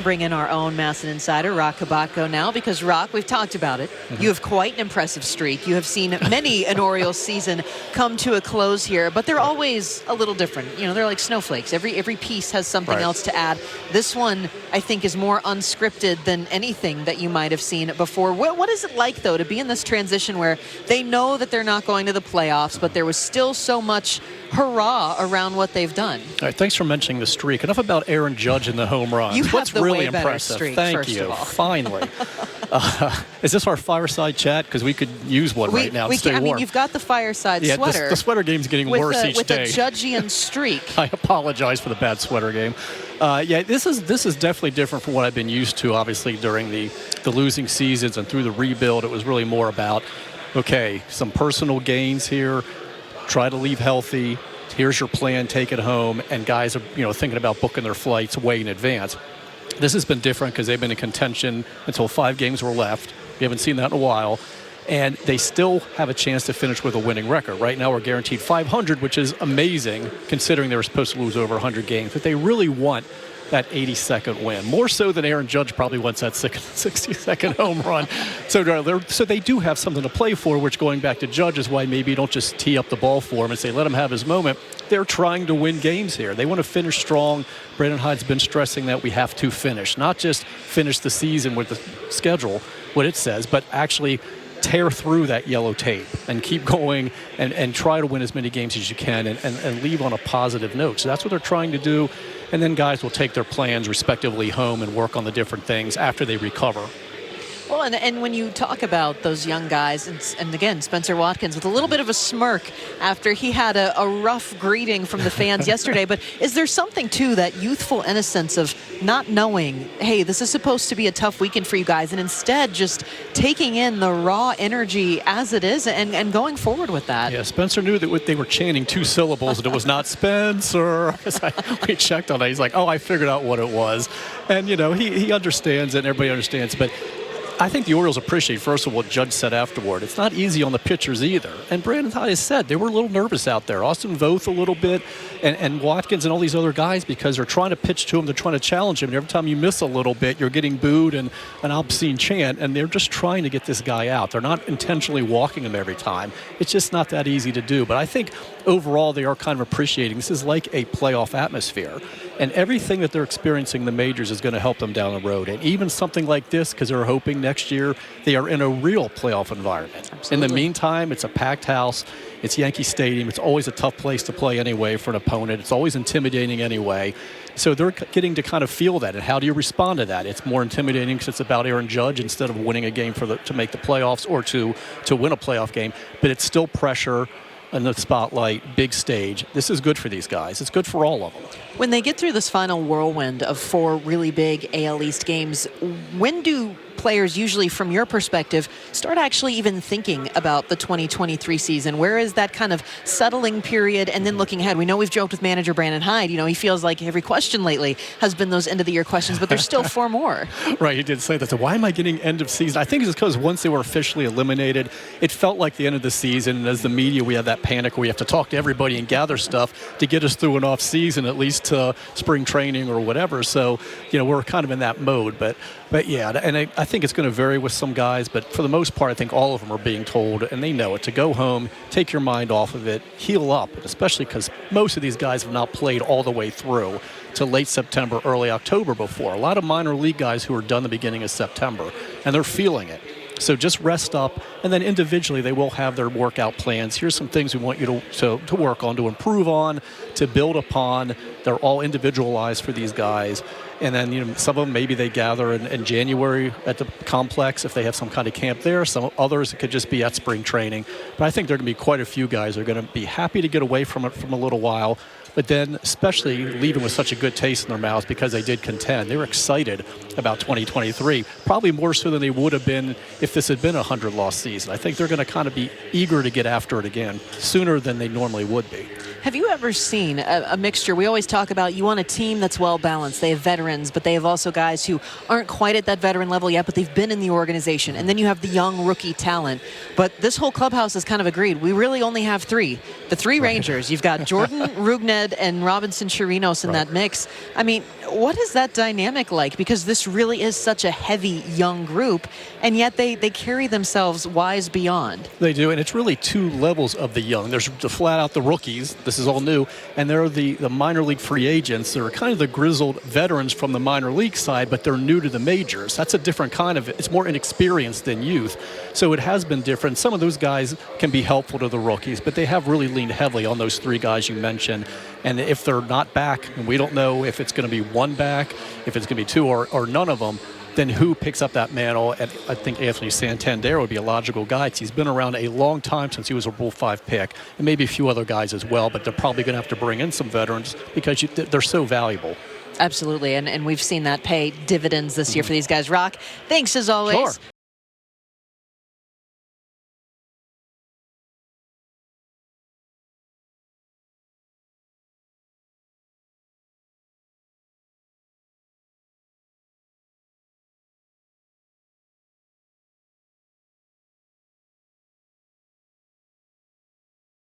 Bring in our own MASN insider, Roch Kubatko, now, because, Roch, we've talked about it. You have quite an impressive streak. You have seen many an Orioles season come to a close here, but they're always a little different. You know, they're like snowflakes. Every piece has something else to add. This one, I think, is more unscripted than anything that you might have seen before. What is it like, though, to be in this transition where they know that they're not going to the playoffs, but there was still so much hurrah around what they've done? All right, thanks for mentioning the streak. Enough about Aaron Judge and the home runs. You have What's the really way better impressive? streak, Thank first you. of all. Finally. Is this our fireside chat? Because we could use one right now and stay warm. I mean, you've got the fireside sweater. The sweater game's getting worse each day. With a Judgian streak. I apologize for the bad sweater game. Yeah, this is definitely different from what I've been used to, obviously, during the losing seasons and through the rebuild. It was really more about, okay, some personal gains here, try to leave healthy, here's your plan, take it home, and guys are, thinking about booking their flights way in advance. This has been different because they've been in contention until 5 games were left. We haven't seen that in a while. And they still have a chance to finish with a winning record. Right now we're guaranteed 500, which is amazing considering they were supposed to lose over 100 games. But they really want that 82nd win, more so than Aaron Judge probably wants that 62nd home run. So they do have something to play for, which, going back to Judge, is why maybe you don't just tee up the ball for him and say, let him have his moment. They're trying to win games here. They want to finish strong. Brandon Hyde's been stressing that we have to finish, not just finish the season with the schedule, what it says, but actually tear through that yellow tape and keep going and try to win as many games as you can and leave on a positive note. So that's what they're trying to do. And then guys will take their plans respectively home and work on the different things after they recover. Well, and when you talk about those young guys, and again, Spencer Watkins with a little bit of a smirk after he had a rough greeting from the fans yesterday, but is there something to that youthful innocence of not knowing, hey, this is supposed to be a tough weekend for you guys, and instead just taking in the raw energy as it is and going forward with that? Yeah, Spencer knew that they were chanting 2 syllables and it was not Spencer. We checked on it. He's like, oh, I figured out what it was. And, he understands it and everybody understands, but I think the Orioles appreciate, first of all, what Judge said afterward. It's not easy on the pitchers either. And Brandon Hyde has said they were a little nervous out there. Austin Voth a little bit, and Watkins and all these other guys, because they're trying to pitch to him. They're trying to challenge him. And every time you miss a little bit, you're getting booed and an obscene chant. And they're just trying to get this guy out. They're not intentionally walking him every time. It's just not that easy to do. But I think overall they are kind of appreciating. This is like a playoff atmosphere. And everything that they're experiencing in the majors is going to help them down the road. And even something like this, because they're hoping next year they are in a real playoff environment. Absolutely. In the meantime, it's a packed house. It's Yankee Stadium. It's always a tough place to play anyway for an opponent. It's always intimidating anyway. So they're getting to kind of feel that. And how do you respond to that? It's more intimidating because it's about Aaron Judge instead of winning a game to make the playoffs or to win a playoff game. But it's still pressure in the spotlight, big stage. This is good for these guys. It's good for all of them. When they get through this final whirlwind of 4 really big AL East games, when do players usually, from your perspective, start actually even thinking about the 2023 season? Where is that kind of settling period and then looking ahead? We know we've joked with manager Brandon Hyde. He feels like every question lately has been those end-of-the-year questions, but there's still 4 more. Right, he did say that. So why am I getting end of season? I think it's because once they were officially eliminated, it felt like the end of the season. And as the media, we have that panic where we have to talk to everybody and gather stuff to get us through an off season, at least to spring training or whatever. So, we're kind of in that mode. But yeah, and I think it's going to vary with some guys, but for the most part, I think all of them are being told, and they know it, to go home, take your mind off of it, heal up, especially because most of these guys have not played all the way through to late September, early October before. A lot of minor league guys who are done the beginning of September, and they're feeling it. So just rest up, and then individually they will have their workout plans. Here's some things we want you to work on, to improve on, to build upon. They're all individualized for these guys. And then, some of them, maybe they gather in January at the complex if they have some kind of camp there. Some others, it could just be at spring training. But I think there are going to be quite a few guys who are going to be happy to get away from it from a little while, but then especially leaving with such a good taste in their mouths because they did contend. They were excited about 2023, probably more so than they would have been if this had been a 100-loss season. I think they're going to kind of be eager to get after it again sooner than they normally would be. Have you ever seen a mixture? We always talk about you want a team that's well-balanced. They have veterans, but they have also guys who aren't quite at that veteran level yet, but they've been in the organization. And then you have the young rookie talent. But this whole clubhouse has kind of agreed. We really only have 3. The 3 Rangers. You've got Jordan, Rugned, and Robinson Chirinos in that mix. I mean, What is that dynamic like? Because this really is such a heavy young group, and yet they carry themselves wise beyond. They do, and it's really two levels of the young. There's the flat out the rookies. This is all new, and there are the minor league free agents. They're kind of the grizzled veterans from the minor league side, but they're new to the majors. That's a different kind of, it's more inexperienced than youth. So it has been different. Some of those guys can be helpful to the rookies, but they have really leaned heavily on those three guys you mentioned. And if they're not back, and we don't know if it's going to be one back, if it's going to be two or none of them, then who picks up that mantle? And I think Anthony Santander would be a logical guy. He's been around a long time since he was a Rule 5 pick, and maybe a few other guys as well, but they're probably going to have to bring in some veterans because they're so valuable. Absolutely, and we've seen that pay dividends this year for these guys. Roch, thanks as always. Sure.